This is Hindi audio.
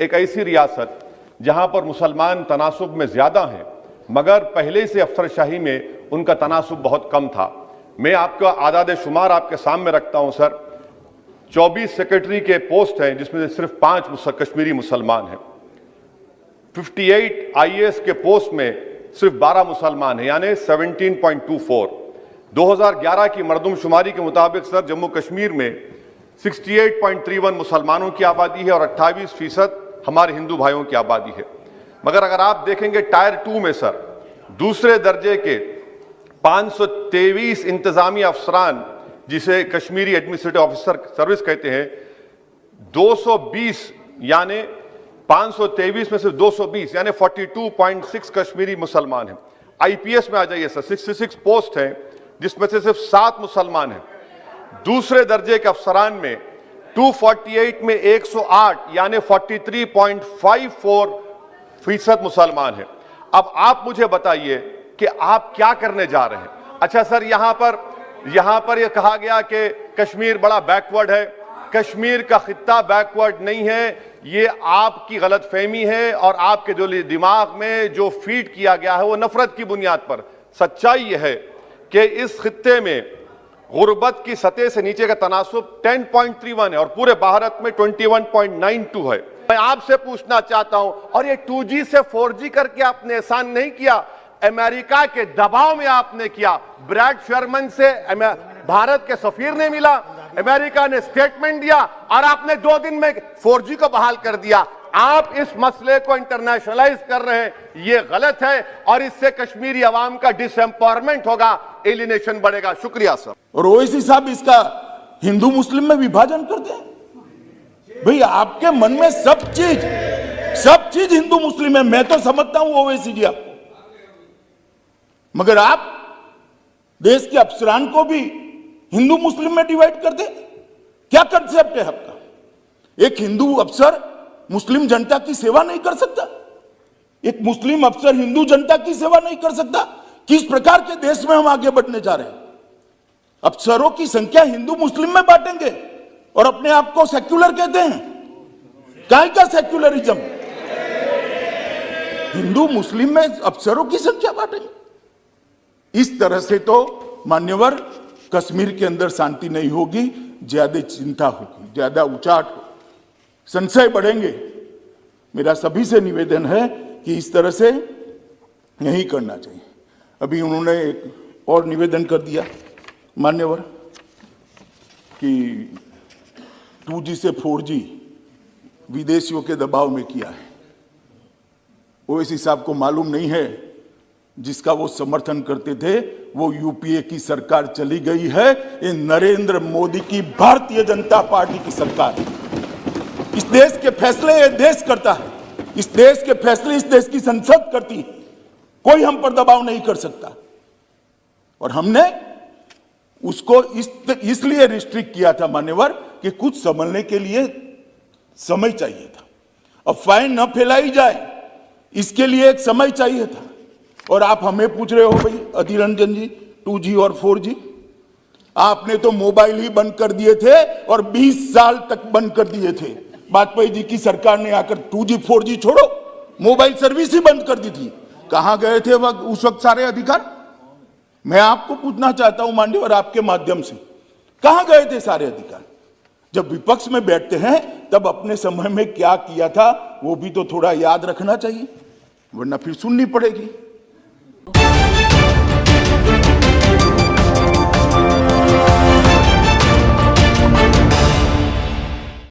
एक ऐसी रियासत जहां पर मुसलमान तनासुब में ज्यादा हैं, मगर पहले से अफसरशाही में उनका तनासुब बहुत कम था। मैं आपका आदाद शुमार आपके सामने रखता हूं सर। 24 सेक्रेटरी के पोस्ट हैं जिसमें से सिर्फ 5 कश्मीरी मुसलमान हैं। 58 IAS के पोस्ट में सिर्फ 12 मुसलमान हैं, यानी 17.24। 2011 की मरदमशुमारी के मुताबिक सर जम्मू कश्मीर में 68.31 मुसलमानों की आबादी है और 28% हमारे हिंदू भाइयों की आबादी है। मगर अगर आप देखेंगे टायर 2 में सर दूसरे दर्जे के 523 इंतजामी अफसरान, जिसे कश्मीरी एडमिनिस्ट्रेटिव ऑफिसर सर्विस कहते हैं, 220 यानी 523 में से 220 यानी 42.6 कश्मीरी मुसलमान हैं। IPS में आ जाइए सर, 66 पोस्ट हैं जिसमें से सिर्फ 7 मुसलमान हैं। दूसरे दर्जे के अफसरान में 248 में 108 यानी 43.54% मुसलमान हैं। अब आप मुझे बताइए कि आप क्या करने जा रहे हैं। अच्छा सर, यहां पर यह कहा गया कि कश्मीर बड़ा बैकवर्ड है। कश्मीर का खित्ता बैकवर्ड नहीं है, ये आपकी गलतफहमी है और आपके जो दिमाग में जो फीड किया गया है वो नफरत की बुनियाद पर। सच्चाई यह है कि इस खित्ते में गुर्बत की सतह से नीचे का तनासुब 10.31 है और पूरे भारत में 21.92 है। मैं आपसे पूछना चाहता हूं, और ये 2G से 4G करके आपने एहसान नहीं किया, अमेरिका के दबाव में आपने किया। ब्रैड शर्मन से भारत के सफीर ने मिला, अमेरिका ने स्टेटमेंट दिया और आपने 2 दिन में 4G को बहाल कर दिया। आप इस मसले को इंटरनेशनलाइज कर रहे हैं, ये गलत है और इससे कश्मीरी अवाम का डिसएम्पावरमेंट होगा, एलिनेशन बढ़ेगा। शुक्रिया सर। और ओवैसी साहब इसका हिंदू मुस्लिम में विभाजन करते हैं। भाई आपके मन में सब चीज हिंदू मुस्लिम है, मैं तो समझता हूं ओवैसी जी आपको, मगर आप देश के अफसरान को भी हिंदू मुस्लिम में डिवाइड कर दे। क्या कंसेप्ट है आपका? एक हिंदू अफसर मुस्लिम जनता की सेवा नहीं कर सकता, एक मुस्लिम अफसर हिंदू जनता की सेवा नहीं कर सकता। किस प्रकार के देश में हम आगे बढ़ने जा रहे हैं? अफसरों की संख्या हिंदू मुस्लिम में बांटेंगे और अपने आप को सेक्युलर कहते हैं। काय का सेक्युलरिज्म? हिंदू मुस्लिम में अफसरों की संख्या बांटेंगे। इस तरह से तो मान्यवर कश्मीर के अंदर शांति नहीं होगी, ज्यादा चिंता होगी, ज्यादा उचाट होगी, संशय बढ़ेंगे। मेरा सभी से निवेदन है कि इस तरह से नहीं करना चाहिए। अभी उन्होंने एक और निवेदन कर दिया मान्यवर कि 2G से 4G विदेशियों के दबाव में किया है। ओवैसी साहब को मालूम नहीं है, जिसका वो समर्थन करते थे वो यूपीए की सरकार चली गई है। ये नरेंद्र मोदी की भारतीय जनता पार्टी की सरकार है। इस देश के फैसले ये देश करता है, इस देश के फैसले इस देश की संसद करती है। कोई हम पर दबाव नहीं कर सकता और हमने उसको इसलिए रिस्ट्रिक्ट किया था मान्यवर कि कुछ समझने के लिए समय चाहिए था। अफवाहें न फैलाई जाए इसके लिए एक समय चाहिए था। और आप हमें पूछ रहे हो भाई अधीर रंजन जी 2G और 4G, आपने तो मोबाइल ही बंद कर दिए थे और 20 साल तक बंद कर दिए थे। वाजपेयी जी की सरकार ने आकर 2G 4G छोड़ो, मोबाइल सर्विस ही बंद कर दी थी। कहां गए थे उस वक्त सारे अधिकार? मैं आपको पूछना चाहता हूं मान्यवर आपके माध्यम से, कहां गए थे सारे अधिकार? जब विपक्ष में बैठते हैं तब अपने समय में क्या किया था वो भी तो थोड़ा याद रखना चाहिए, वरना फिर सुननी पड़ेगी।